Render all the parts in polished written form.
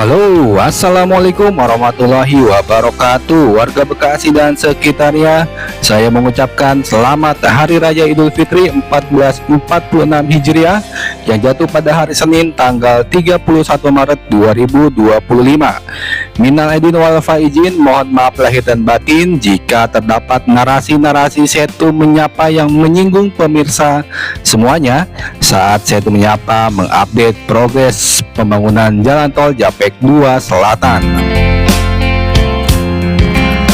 Halo, assalamualaikum warahmatullahi wabarakatuh. Warga Bekasi dan sekitarnya, saya mengucapkan selamat Hari Raya Idul Fitri 1446 Hijriah yang jatuh pada hari Senin tanggal 31 Maret 2025. Minal aidin wal faizin, mohon maaf lahir dan batin jika terdapat narasi-narasi Setu Menyapa yang menyinggung pemirsa semuanya saat Setu Menyapa mengupdate progres pembangunan jalan tol Japek 2 Selatan.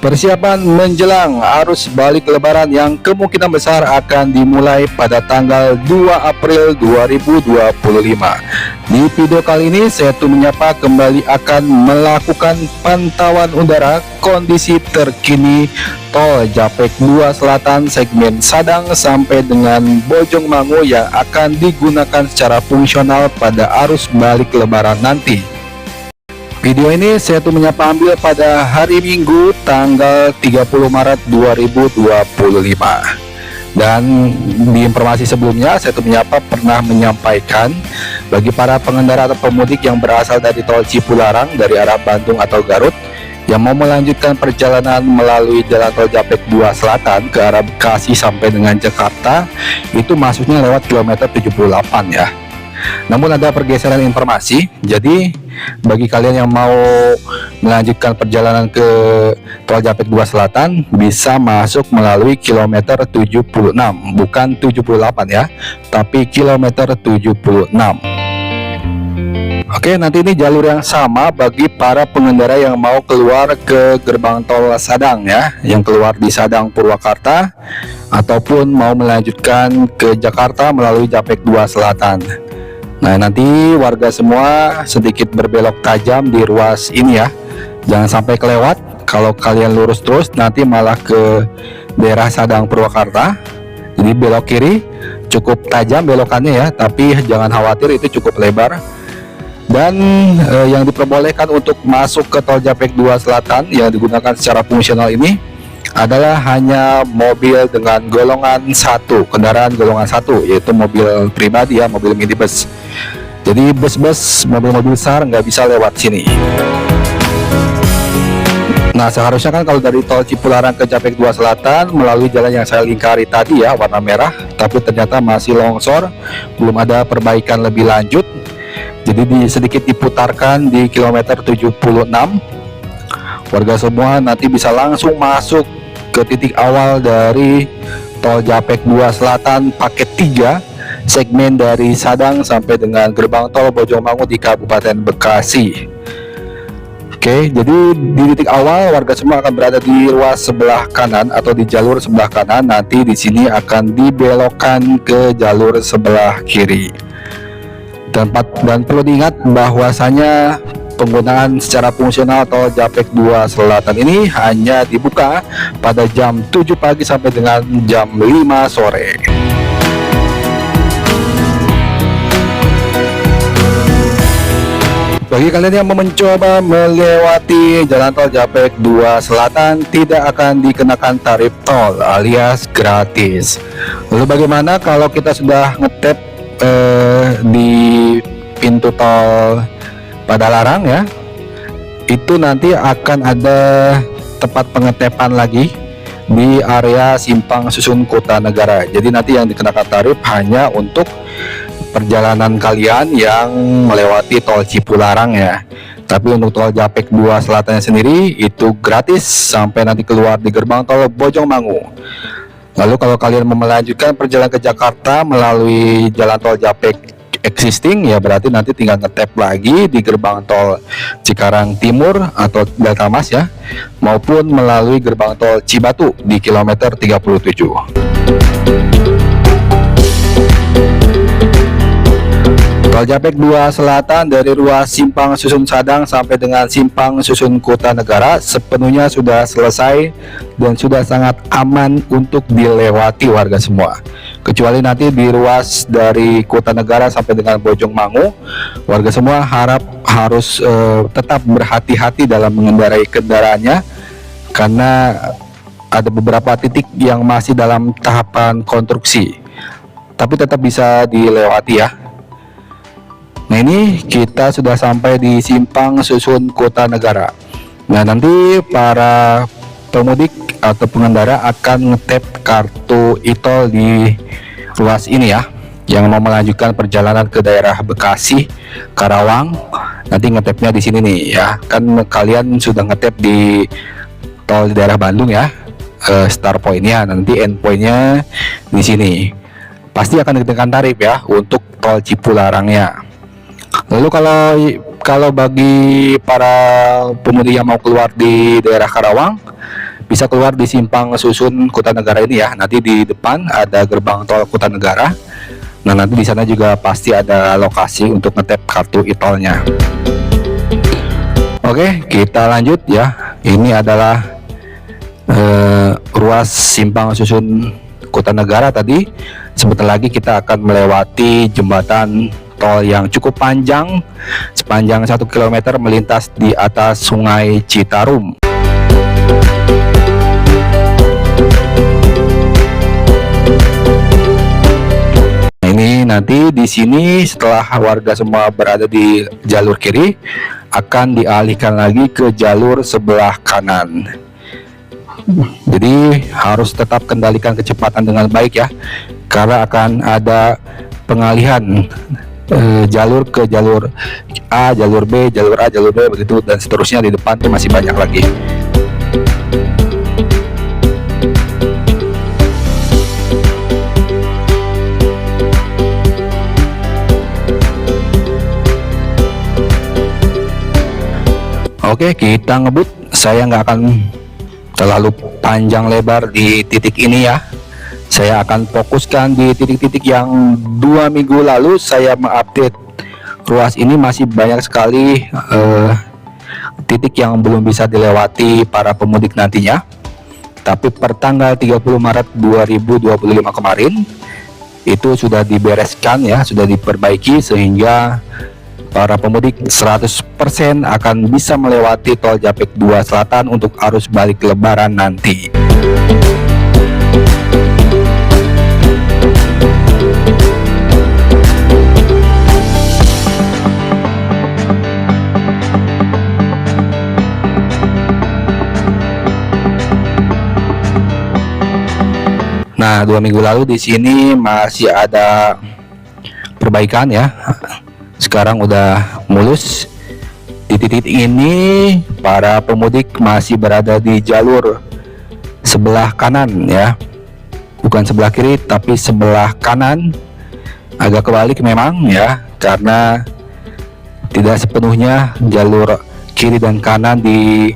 Persiapan menjelang arus balik lebaran yang kemungkinan besar akan dimulai pada tanggal 2 April 2025. Di video kali ini, Setu Menyapa kembali akan melakukan pantauan udara kondisi terkini tol Japek 2 Selatan segmen Sadang sampai dengan Bojongmangu yang akan digunakan secara fungsional pada arus balik lebaran nanti. Video ini Setu Menyapa ambil pada hari Minggu tanggal 30 Maret 2025. Dan di informasi sebelumnya, Setu Menyapa pernah menyampaikan bagi para pengendara atau pemudik yang berasal dari tol Cipularang dari arah Bandung atau Garut yang mau melanjutkan perjalanan melalui jalan tol Japek 2 Selatan ke arah Bekasi sampai dengan Jakarta, itu masuknya lewat kilometer 78 ya. Namun ada pergeseran informasi, jadi bagi kalian yang mau melanjutkan perjalanan ke tol Japek 2 Selatan bisa masuk melalui kilometer 76, bukan 78 ya, tapi kilometer 76. Oke, nanti ini jalur yang sama bagi para pengendara yang mau keluar ke gerbang tol Sadang ya, yang keluar di Sadang Purwakarta ataupun mau melanjutkan ke Jakarta melalui Japek 2 Selatan. Nah, nanti warga semua sedikit berbelok tajam di ruas ini ya, jangan sampai kelewat. Kalau kalian lurus terus nanti malah ke daerah Sadang Purwakarta, jadi belok kiri cukup tajam belokannya ya, tapi jangan khawatir, itu cukup lebar. Dan yang diperbolehkan untuk masuk ke tol Japek 2 Selatan yang digunakan secara fungsional ini adalah hanya mobil dengan golongan 1, kendaraan golongan 1, yaitu mobil pribadi ya, mobil minibus. Jadi bus-bus, mobil-mobil besar nggak bisa lewat sini. Nah, seharusnya kan kalau dari tol Cipularang ke Japek 2 Selatan melalui jalan yang saya lingkari tadi ya, warna merah, tapi ternyata masih longsor, belum ada perbaikan lebih lanjut. Jadi sedikit diputarkan di kilometer 76. Warga semua nanti bisa langsung masuk ke titik awal dari tol Japek 2 Selatan paket 3 segmen dari Sadang sampai dengan gerbang tol Bojongmangu di Kabupaten Bekasi. Oke, jadi di titik awal warga semua akan berada di ruas sebelah kanan atau di jalur sebelah kanan. Nanti di sini akan dibelokkan ke jalur sebelah kiri. Dan perlu diingat bahwasanya penggunaan secara fungsional tol Japek 2 Selatan ini hanya dibuka pada jam 7 pagi sampai dengan jam 5 sore. Bagi kalian yang mau mencoba melewati jalan tol Japek 2 Selatan, tidak akan dikenakan tarif tol alias gratis. Lalu bagaimana kalau kita sudah ngetap di pintu tol Padalarang ya, itu nanti akan ada tempat pengetepan lagi di area Simpang Susun Kota Negara. Jadi nanti yang dikenakan tarif hanya untuk perjalanan kalian yang melewati tol Cipularang ya. Tapi untuk tol Japek 2 Selatan sendiri itu gratis sampai nanti keluar di gerbang tol Bojongmangu. Lalu kalau kalian mau melanjutkan perjalanan ke Jakarta melalui jalan tol Japek existing ya, berarti nanti tinggal ngetap lagi di gerbang tol Cikarang Timur atau Deltamas ya, maupun melalui gerbang tol Cibatu di kilometer 37. Tol Japek 2 Selatan dari ruas Simpang Susun Sadang sampai dengan Simpang Susun Kota Negara sepenuhnya sudah selesai dan sudah sangat aman untuk dilewati warga semua. Kecuali nanti di ruas dari Kota Negara sampai dengan Bojongmangu, warga semua harus tetap berhati-hati dalam mengendarai kendaraannya karena ada beberapa titik yang masih dalam tahapan konstruksi, tapi tetap bisa dilewati ya. Nah, ini kita sudah sampai di Simpang Susun Kota Negara. Nah, nanti para pemudik atau pengendara akan ngetap kartu e-tol di ruas ini ya, yang mau melanjutkan perjalanan ke daerah Bekasi, Karawang. Nanti ngetapnya di sini nih ya. Kan kalian sudah ngetap di tol di daerah Bandung ya, start pointnya, nanti end pointnya di sini. Pasti akan dikenakan tarif ya untuk tol Cipularangnya. Lalu kalau bagi para pemudik yang mau keluar di daerah Karawang, bisa keluar di Simpang Susun Kota Negara ini ya. Nanti di depan ada gerbang tol Kota Negara. Nah, nanti di sana juga pasti ada lokasi untuk ngetap kartu e-tolnya. Oke, kita lanjut ya. Ini adalah ruas Simpang Susun Kota Negara tadi. Sebentar lagi kita akan melewati jembatan tol yang cukup panjang, sepanjang 1 km melintas di atas Sungai Citarum. Nah, ini nanti di sini setelah warga semua berada di jalur kiri, akan dialihkan lagi ke jalur sebelah kanan. Jadi harus tetap kendalikan kecepatan dengan baik ya, karena akan ada pengalihan jalur ke jalur A, jalur B, jalur A, jalur B, begitu dan seterusnya. Di depan tuh masih banyak lagi. Oke, kita ngebut. Saya nggak akan terlalu panjang lebar di titik ini ya. Saya akan fokuskan di titik-titik yang 2 minggu lalu saya mengupdate. Ruas ini masih banyak sekali titik yang belum bisa dilewati para pemudik nantinya. Tapi per tanggal 30 Maret 2025 kemarin itu sudah dibereskan ya, sudah diperbaiki sehingga para pemudik 100% akan bisa melewati tol Japek 2 Selatan untuk arus balik Lebaran nanti. Nah, 2 minggu lalu di sini masih ada perbaikan ya. Sekarang udah mulus. Di titik ini para pemudik masih berada di jalur sebelah kanan ya. Bukan sebelah kiri tapi sebelah kanan. Agak kebalik memang ya, karena tidak sepenuhnya jalur kiri dan kanan di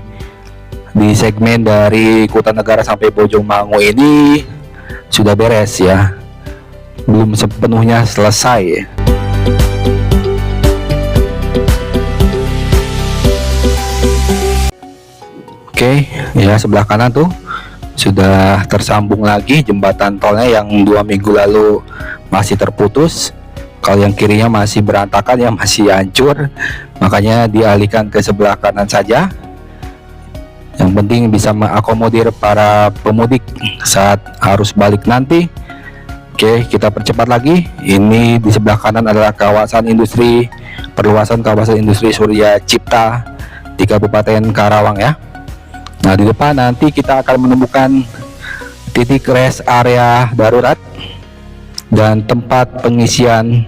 segmen dari Kota Negara sampai Bojongmangu ini sudah beres ya, belum sepenuhnya selesai. Oke ya, sebelah kanan tuh sudah tersambung lagi jembatan tolnya yang 2 minggu lalu masih terputus. Kalau yang kirinya masih berantakan ya, masih hancur, makanya dialihkan ke sebelah kanan saja. Yang penting bisa mengakomodir para pemudik saat arus balik nanti. Oke, kita percepat lagi. Ini di sebelah kanan adalah kawasan industri, perluasan kawasan industri Surya Cipta di Kabupaten Karawang ya. Nah, di depan nanti kita akan menemukan titik rest area darurat dan tempat pengisian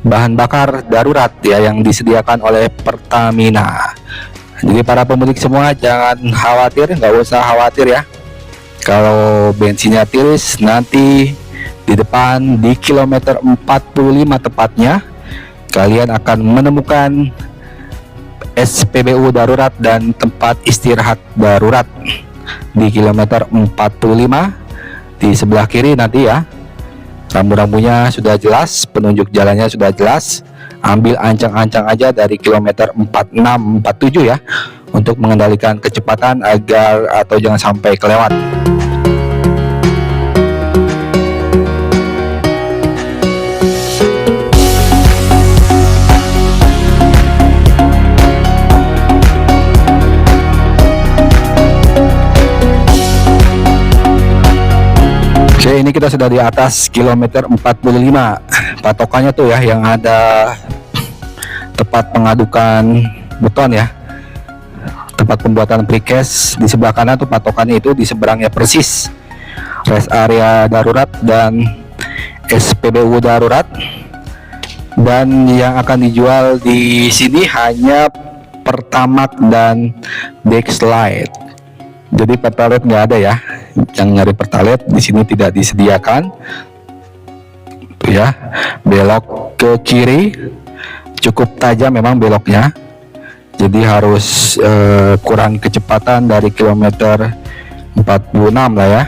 bahan bakar darurat ya yang disediakan oleh Pertamina. Jadi para pemudik semua jangan khawatir, nggak usah khawatir ya. Kalau bensinnya tiris, nanti di depan di kilometer 45 tepatnya kalian akan menemukan SPBU darurat dan tempat istirahat darurat di kilometer 45 di sebelah kiri nanti ya. Rambu-rambunya sudah jelas, penunjuk jalannya sudah jelas. Ambil ancang-ancang aja dari kilometer 46 47 ya, untuk mengendalikan kecepatan agar atau jangan sampai kelewat. Oke, ini kita sudah di atas kilometer 45. Patokannya tuh ya yang ada tempat pengadukan beton ya, tempat pembuatan precast. Di sebelah kanan tuh patokannya, itu di seberangnya persis rest area darurat dan SPBU darurat. Dan yang akan dijual di sini hanya Pertamax dan Dexlite. Jadi Pertalite nggak ada ya, yang nyari Pertalite di sini tidak disediakan. Tuh ya, belok ke kiri cukup tajam memang beloknya, jadi harus kurangi kecepatan dari kilometer 46 lah ya.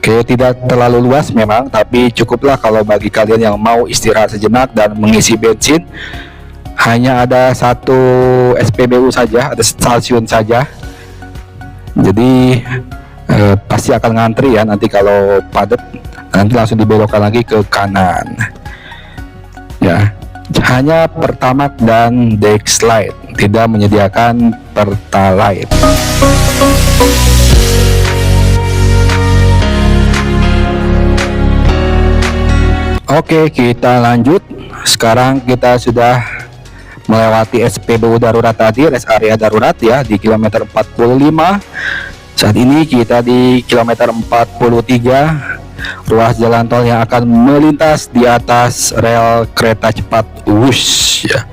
Oke, tidak terlalu luas memang, tapi cukuplah kalau bagi kalian yang mau istirahat sejenak dan mengisi bensin. Hanya ada satu SPBU saja, ada stasiun saja, jadi pasti akan ngantri ya nanti kalau padat. Nanti langsung dibelokkan lagi ke kanan ya. Hanya Pertamax dan Dexlite, tidak menyediakan Pertalite. Oke, kita lanjut. Sekarang kita sudah melewati SPBU darurat tadi, rest area darurat ya, di kilometer 45. Saat ini kita di kilometer 43, ruas jalan tol yang akan melintas di atas rel kereta cepat Wush ya.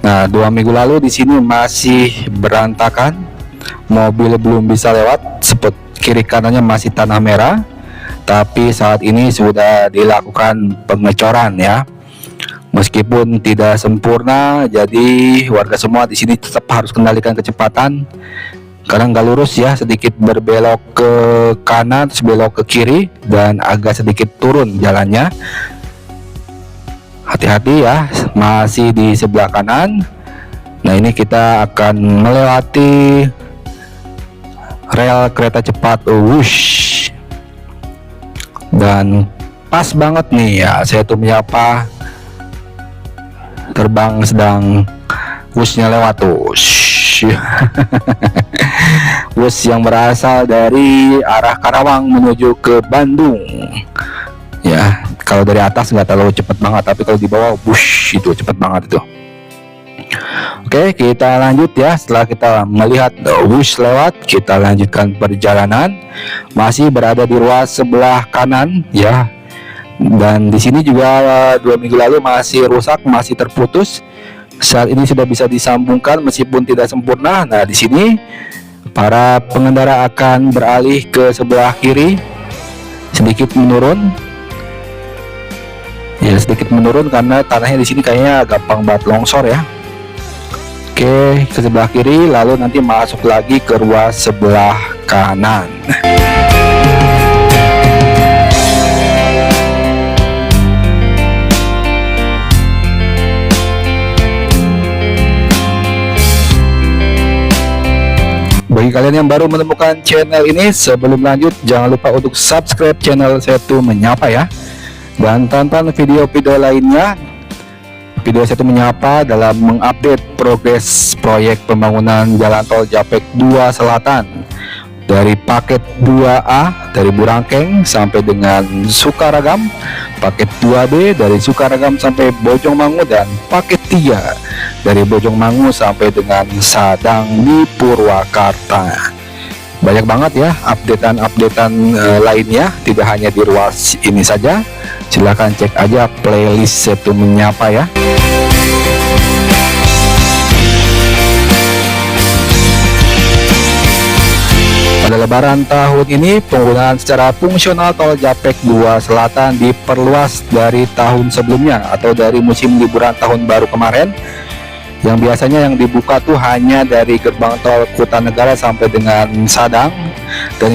Nah, 2 minggu lalu di sini masih berantakan, mobil belum bisa lewat, spot kiri kanannya masih tanah merah. Tapi saat ini sudah dilakukan pengecoran ya. Meskipun tidak sempurna, jadi warga semua di sini tetap harus kendalikan kecepatan. Karena nggak lurus ya, sedikit berbelok ke kanan, terus belok ke kiri, dan agak sedikit turun jalannya. Hati-hati ya, masih di sebelah kanan. Nah, ini kita akan melewati rel kereta cepat Wush. Dan pas banget nih ya, saya tuh menyapa terbang sedang Wushnya lewat tuh. Bus yang berasal dari arah Karawang menuju ke Bandung ya. Kalau dari atas nggak terlalu cepat banget, tapi kalau di bawah Wush itu cepat banget itu. Oke, kita lanjut ya. Setelah kita melihat Wush lewat, kita lanjutkan perjalanan. Masih berada di ruas sebelah kanan ya. Dan di sini juga 2 minggu lalu masih rusak, masih terputus. Saat ini sudah bisa disambungkan meskipun tidak sempurna. Nah, di sini para pengendara akan beralih ke sebelah kiri, sedikit menurun. Ya, sedikit menurun karena tanahnya di sini kayaknya gampang banget longsor ya. Oke, ke sebelah kiri, lalu nanti masuk lagi ke ruas sebelah kanan. Bagi kalian yang baru menemukan channel ini, sebelum lanjut jangan lupa untuk subscribe channel Setu Menyapa ya. Dan tonton video-video lainnya. Video Setu Menyapa dalam mengupdate progres proyek pembangunan Jalan Tol Japek 2 Selatan. Dari paket 2A dari Burangkeng sampai dengan Sukaragam, paket 2B dari Sukaragam sampai Bojongmangu, dan paket 3 dari Bojongmangu sampai dengan Sadang di Purwakarta. Banyak banget ya updatean lainnya, tidak hanya di ruas ini saja. Silahkan cek aja playlist Setu Menyapa ya. Pada Lebaran tahun ini, penggunaan secara fungsional tol Japek 2 Selatan diperluas dari tahun sebelumnya atau dari musim liburan tahun baru kemarin. Yang biasanya yang dibuka tuh hanya dari gerbang tol Kutanegara sampai dengan Sadang, dan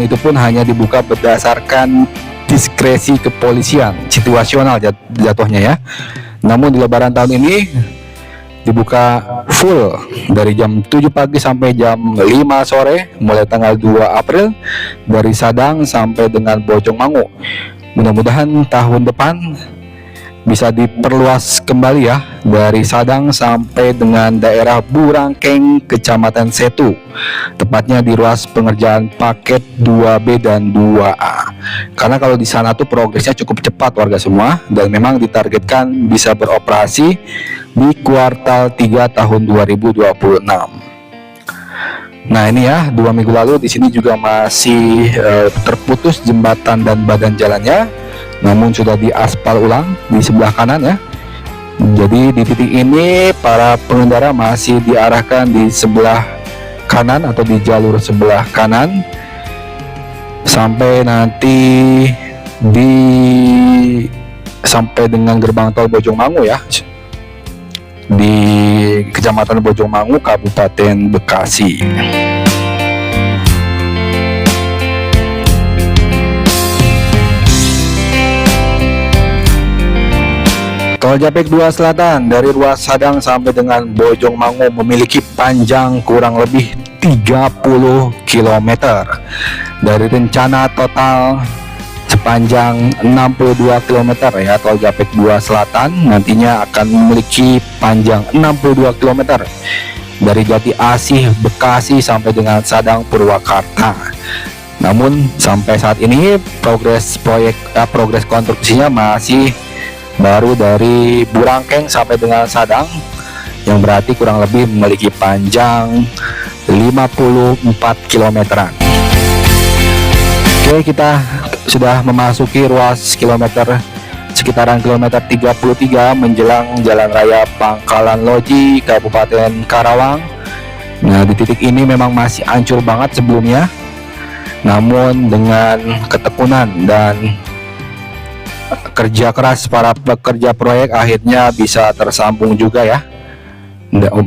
itu pun hanya dibuka berdasarkan diskresi kepolisian, situasional jatuhnya ya. Namun di Lebaran tahun ini dibuka full dari jam 7 pagi sampai jam 5 sore mulai tanggal 2 April dari Sadang sampai dengan Bojongmangu. Mudah-mudahan tahun depan bisa diperluas kembali ya, dari Sadang sampai dengan daerah Burangkeng, Kecamatan Setu, tepatnya di ruas pengerjaan paket 2B dan 2A. Karena kalau di sana tuh progresnya cukup cepat warga semua, dan memang ditargetkan bisa beroperasi di kuartal 3 tahun 2026. Nah ini ya, 2 minggu lalu di sini juga masih terputus jembatan dan badan jalannya, namun sudah diaspal ulang di sebelah kanan ya. Jadi di titik ini para pengendara masih diarahkan di sebelah kanan atau di jalur sebelah kanan sampai nanti sampai dengan gerbang tol Bojongmangu ya, di Kecamatan Bojongmangu, Kabupaten Bekasi. Tol Japek 2 Selatan dari ruas Sadang sampai dengan Bojongmangu memiliki panjang kurang lebih 30 km. Dari rencana total sepanjang 62 km ya, Tol Japek 2 Selatan nantinya akan memiliki panjang 62 km dari Jati Asih, Bekasi sampai dengan Sadang, Purwakarta. Namun sampai saat ini progres konstruksinya masih baru dari Burangkeng sampai dengan Sadang, yang berarti kurang lebih memiliki panjang 54 km. Oke, kita sudah memasuki ruas sekitaran kilometer 33 menjelang Jalan Raya Pangkalan Loji, Kabupaten Karawang. Nah di titik ini memang masih hancur banget sebelumnya, namun dengan ketekunan dan kerja keras para pekerja proyek akhirnya bisa tersambung juga ya,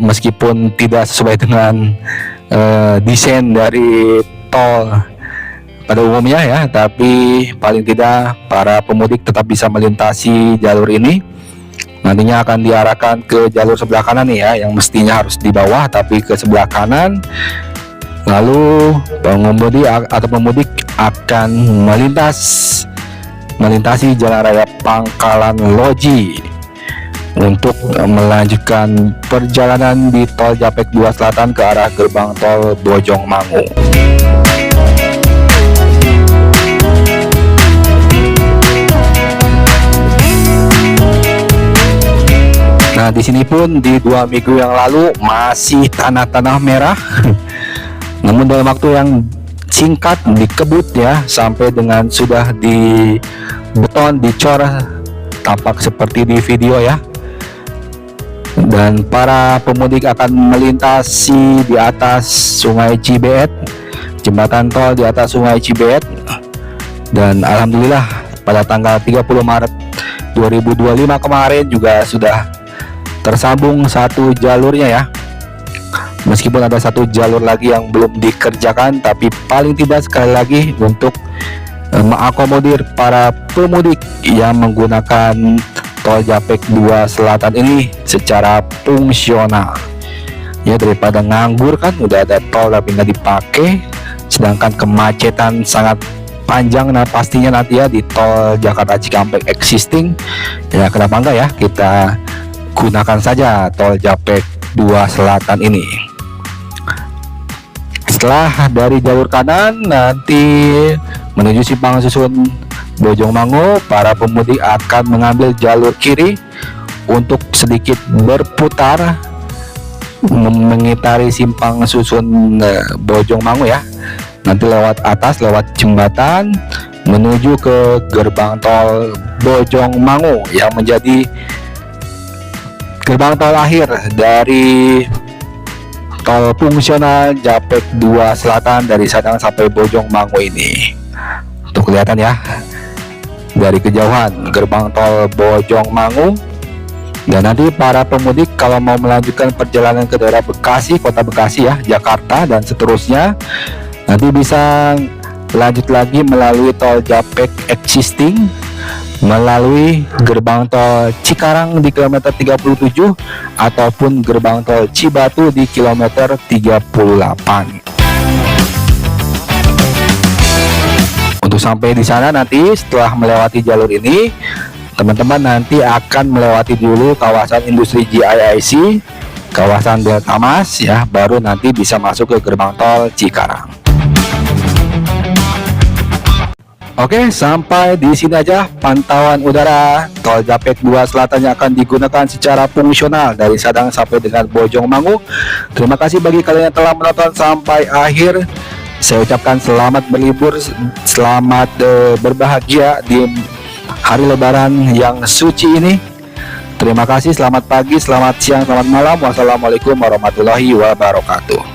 meskipun tidak sesuai dengan desain dari tol pada umumnya ya, tapi paling tidak para pemudik tetap bisa melintasi jalur ini. Nantinya akan diarahkan ke jalur sebelah kanan nih ya, yang mestinya harus di bawah tapi ke sebelah kanan. Lalu pengemudi atau pemudik akan melintasi Jalan Raya Pangkalan Loji untuk melanjutkan perjalanan di Tol Japek 2 Selatan ke arah gerbang tol Bojongmangu. Nah di sini pun di 2 minggu yang lalu masih tanah-tanah merah namun dalam waktu yang singkat dikebut ya, sampai dengan sudah di beton, dicor, tampak seperti di video ya. Dan para pemudik akan melintasi di atas Sungai Cibeet, jembatan tol di atas Sungai Cibeet. Dan alhamdulillah pada tanggal 30 Maret 2025 kemarin juga sudah tersambung satu jalurnya ya. Meskipun ada satu jalur lagi yang belum dikerjakan, tapi paling tidak sekali lagi untuk mengakomodir para pemudik yang menggunakan Tol Japek 2 Selatan ini secara fungsional ya, daripada nganggur kan, udah ada tol tapi nggak dipakai, sedangkan kemacetan sangat panjang. Nah pastinya nanti ya di tol Jakarta Cikampek existing ya, kenapa enggak ya kita gunakan saja Tol Japek 2 Selatan ini. Setelah dari jalur kanan nanti menuju Simpang Susun Bojongmangu, para pemudik akan mengambil jalur kiri untuk sedikit berputar mengitari Simpang Susun Bojongmangu ya. Nanti lewat atas, lewat jembatan menuju ke gerbang tol Bojongmangu yang menjadi gerbang tol akhir dari tol fungsional Japek 2 Selatan dari Sadang sampai Bojongmangu ini. Tuh kelihatan ya dari kejauhan gerbang tol Bojongmangu. Dan nanti para pemudik kalau mau melanjutkan perjalanan ke daerah Bekasi, kota Bekasi ya, Jakarta dan seterusnya, nanti bisa lanjut lagi melalui tol Japek existing, melalui gerbang tol Cikarang di kilometer 37 ataupun gerbang tol Cibatu di kilometer 38. Untuk sampai di sana nanti setelah melewati jalur ini, teman-teman nanti akan melewati dulu kawasan industri GIIC, kawasan Deltamas ya, baru nanti bisa masuk ke gerbang tol Cikarang. Oke, sampai di sini aja pantauan udara tol Japek 2 Selatan yang akan digunakan secara fungsional dari Sadang sampai dengan Bojongmangu. Terima kasih bagi kalian yang telah menonton sampai akhir. Saya ucapkan selamat berlibur, selamat berbahagia di hari Lebaran yang suci ini. Terima kasih, selamat pagi, selamat siang, selamat malam. Wassalamualaikum warahmatullahi wabarakatuh.